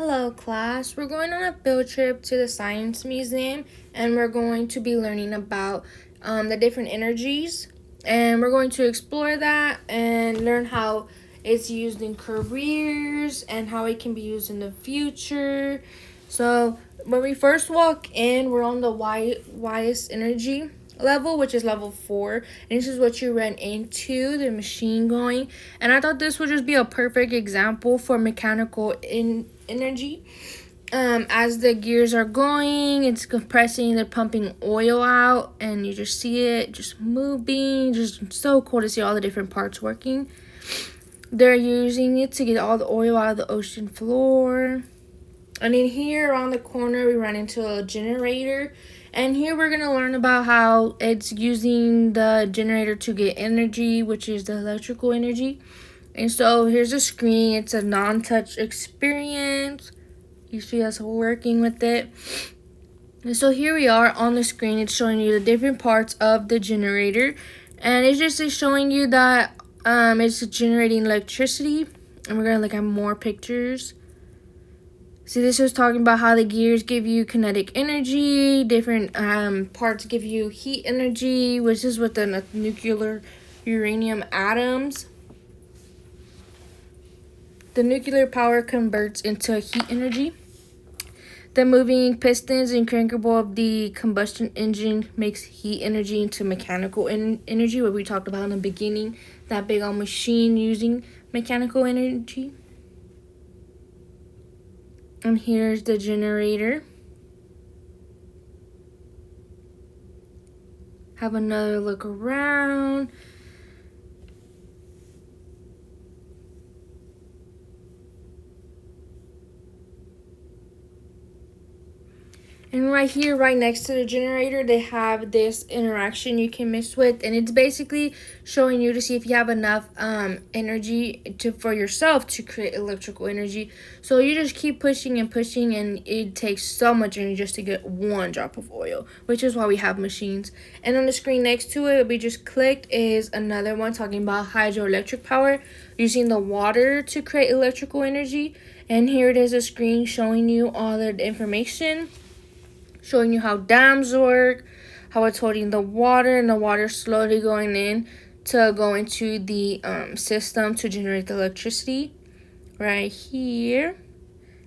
Hello, class. We're going on a field trip to the Science Museum, and we're going to be learning about the different energies. And we're going to explore that and learn how it's used in careers and how it can be used in the future. So, when we first walk in, we're on the highest energy level, which is level 4, and this is what you run into the machine going. And I thought this would just be a perfect example for mechanical energy. As the gears are going, it's compressing, they're pumping oil out, and you just see it just moving. Just so cool to see all the different parts working. They're using it to get all the oil out of the ocean floor. And then here around the corner, we run into a generator. And here we're going to learn about how it's using the generator to get energy, which is the electrical energy. And so here's a screen. It's a non-touch experience. You see us working with it. And so here we are on the screen. It's showing you the different parts of the generator. And it's just showing you that it's generating electricity. And we're going to look at more pictures. See, this is talking about how the gears give you kinetic energy. Different parts give you heat energy, which is with the nuclear uranium atoms. The nuclear power converts into heat energy. The moving pistons and crankable of the combustion engine makes heat energy into mechanical energy, what we talked about in the beginning, that big old machine using mechanical energy. And here's the generator. Have another look around. And right here, right next to the generator, they have this interaction you can mix with. And it's basically showing you to see if you have enough energy for yourself to create electrical energy. So you just keep pushing and pushing, and it takes so much energy just to get one drop of oil, which is why we have machines. And on the screen next to it, we just clicked, is another one talking about hydroelectric power, using the water to create electrical energy. And here it is, a screen showing you all the information, showing you how dams work, how it's holding the water, and the water slowly going in to go into the system to generate the electricity. Right here,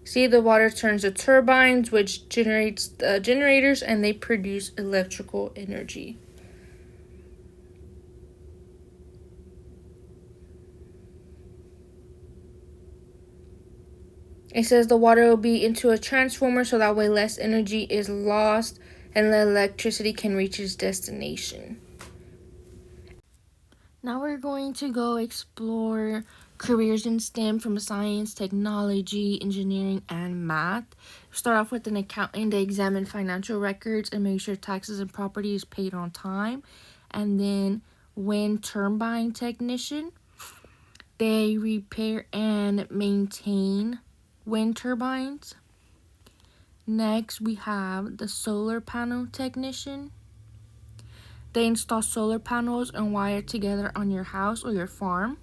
see, the water turns to turbines, which generates the generators, and they produce electrical energy. It says the water will be into a transformer, so that way less energy is lost and the electricity can reach its destination. Now we're going to go explore careers in STEM, from science, technology, engineering, and math. Start off with an accountant. They examine financial records and make sure taxes and property is paid on time. And then wind turbine technician. They repair and maintain wind turbines. Next, we have the solar panel technician. They install solar panels and wire together on your house or your farm.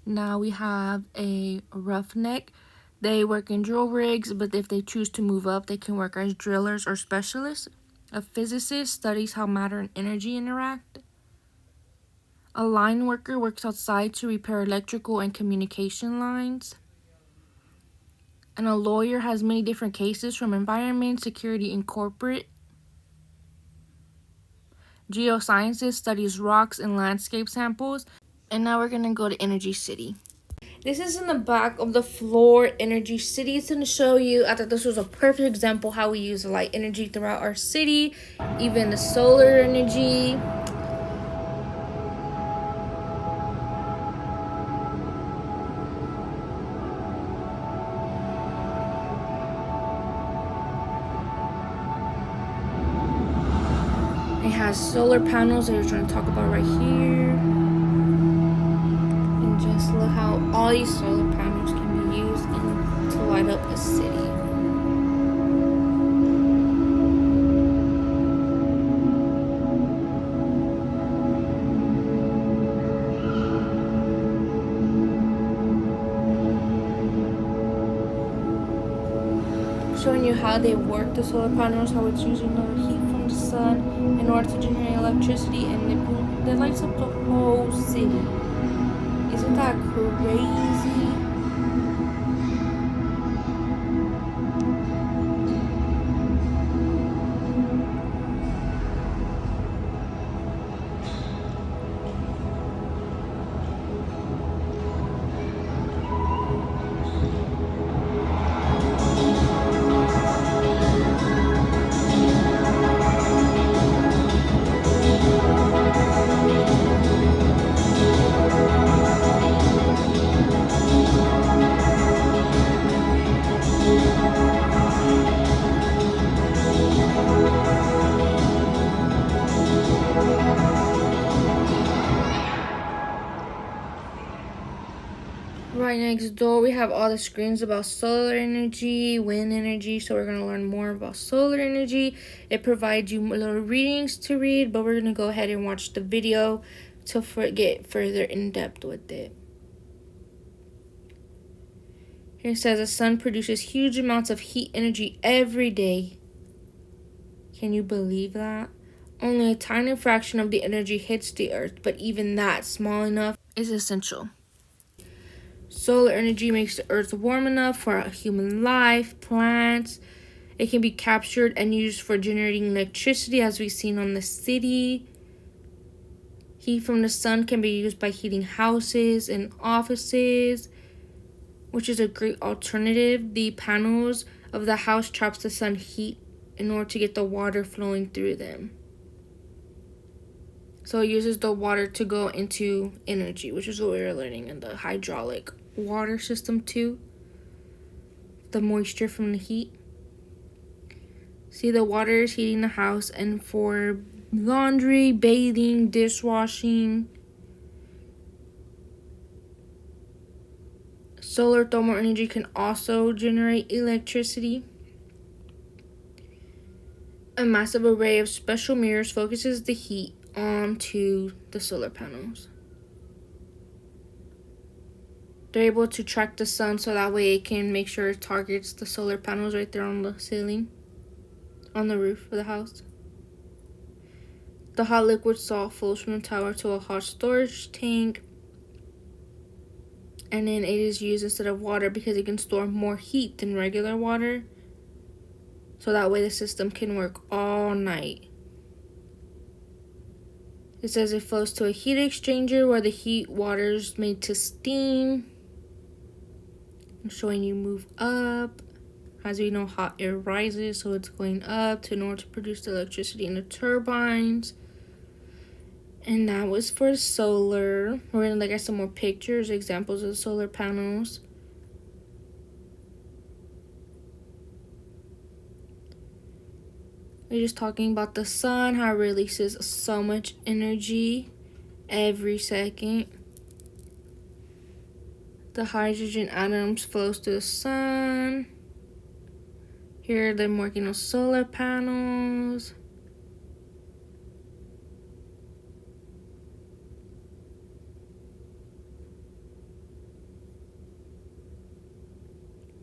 Now we have a roughneck. They work in drill rigs, but if they choose to move up, they can work as drillers or specialists. A physicist studies how matter and energy interact. A line worker works outside to repair electrical and communication lines. And a lawyer has many different cases, from environment, security, and corporate. Geosciences studies rocks and landscape samples. And now we're going to go to Energy City. This is in the back of the floor Energy City. It's going to show you, I thought this was a perfect example how we use light energy throughout our city, even the solar energy. It has solar panels that we're trying to talk about right here. And just look how all these solar panels can be used to light up a city. showing you how they work, the solar panels, how it's using the heat from the sun in order to generate electricity, and it lights up the whole city. Isn't that crazy? Right next door, we have all the screens about solar energy, wind energy. So we're going to learn more about solar energy. It provides you little readings to read, but we're going to go ahead and watch the video to get further in depth with it. Here it says the sun produces huge amounts of heat energy every day. Can you believe that? Only a tiny fraction of the energy hits the earth, but even that, small enough, is essential. Solar energy makes the earth warm enough for human life, plants. It can be captured and used for generating electricity, as we've seen on the city. Heat from the sun can be used by heating houses and offices, which is a great alternative. The panels of the house traps the sun heat in order to get the water flowing through them. So it uses the water to go into energy, which is what we were learning in the hydraulic water system too. The moisture from the heat. See, the water is heating the house, and for laundry, bathing, dishwashing. Solar thermal energy can also generate electricity. A massive array of special mirrors focuses the heat onto the solar panels. They're able to track the sun so that way it can make sure it targets the solar panels right there on the ceiling, on the roof of the house. The hot liquid salt flows from the tower to a hot storage tank, and then it is used instead of water because it can store more heat than regular water. So that way the system can work all night. It says it flows to a heat exchanger where the heat water is made to steam. I'm showing you move up. As we know, hot air rises, so it's going up in order to produce the electricity in the turbines. And that was for solar. We're going to look at some more pictures, examples of solar panels. We're just talking about the sun, how it releases so much energy every second. The hydrogen atoms flows to the sun. Here they're working on solar panels.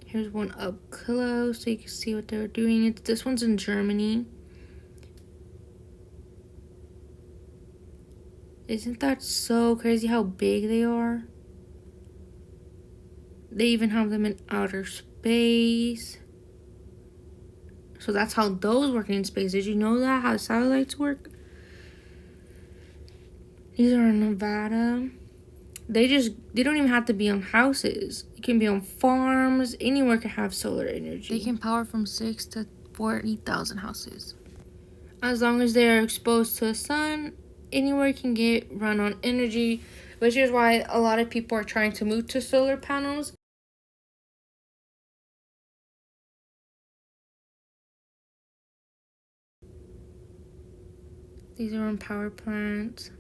Here's one up close so you can see what they're doing. This one's in Germany. Isn't that so crazy how big they are? They even have them in outer space. So that's how those work in space. Did you know that? How satellites work? These are in Nevada. They don't even have to be on houses. It can be on farms. Anywhere can have solar energy. They can power from 6 to 40,000 houses. As long as they are exposed to the sun, anywhere can get run on energy, which is why a lot of people are trying to move to solar panels. These are on power plants.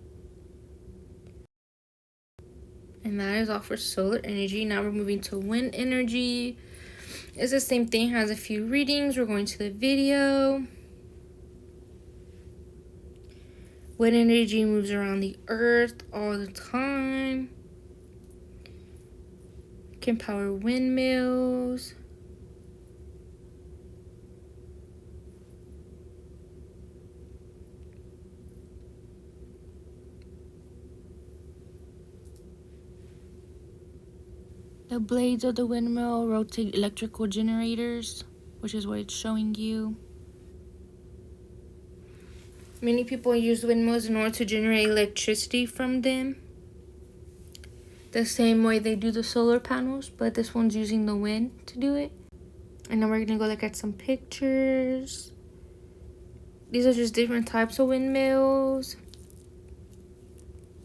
And that is all for solar energy. Now we're moving to wind energy. It's the same thing, has a few readings. We're going to the video. Wind energy moves around the earth all the time. Can power windmills. The blades of the windmill rotate electrical generators, which is what it's showing you. Many people use windmills in order to generate electricity from them, the same way they do the solar panels, but this one's using the wind to do it. And now we're gonna go look at some pictures. These are just different types of windmills.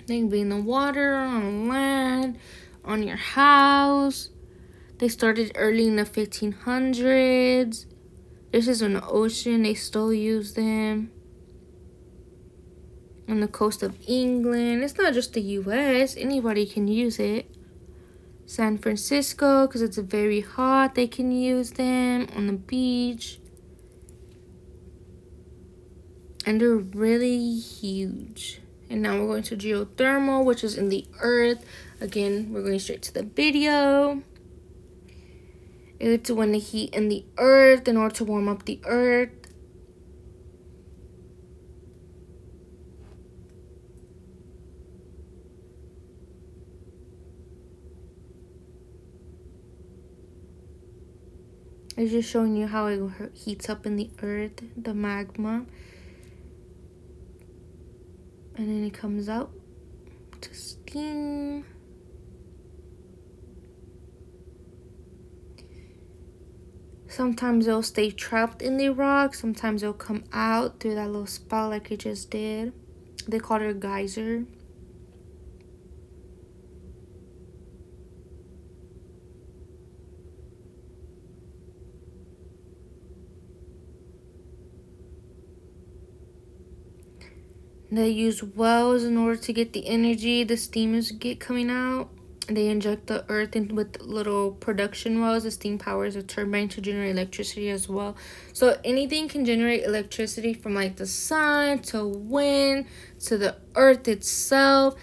They can be in the water, on land, on your house. They started early in the 1500s. This is an ocean. They still use them. On the coast of England. It's not just the US. Anybody can use it. San Francisco, because it's very hot, they can use them. On the beach. And they're really huge. And now we're going to geothermal, which is in the earth. Again, we're going straight to the video. It's when the heat in the earth in order to warm up the earth. It's just showing you how it heats up in the earth, the magma. And then it comes out to steam. Sometimes it'll stay trapped in the rock. Sometimes it'll come out through that little spout like it just did. They call it a geyser. They use wells in order to get the energy the steam is coming out. They inject the earth in with little production wells. The steam powers a turbine to generate electricity as well. So anything can generate electricity, from like the sun to wind to the earth itself.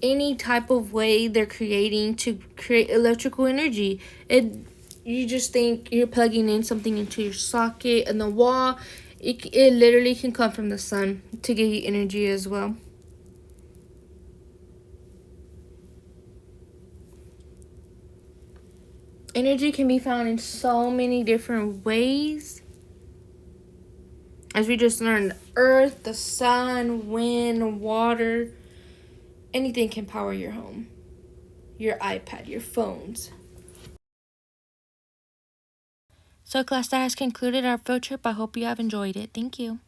Any type of way they're creating to create electrical energy. You just think you're plugging in something into your socket and the wall. It literally can come from the sun to give you energy as well. Energy can be found in so many different ways. As we just learned, earth, the sun, wind, water, anything can power your home, your iPad, your phones. So class, that has concluded our field trip. I hope you have enjoyed it. Thank you.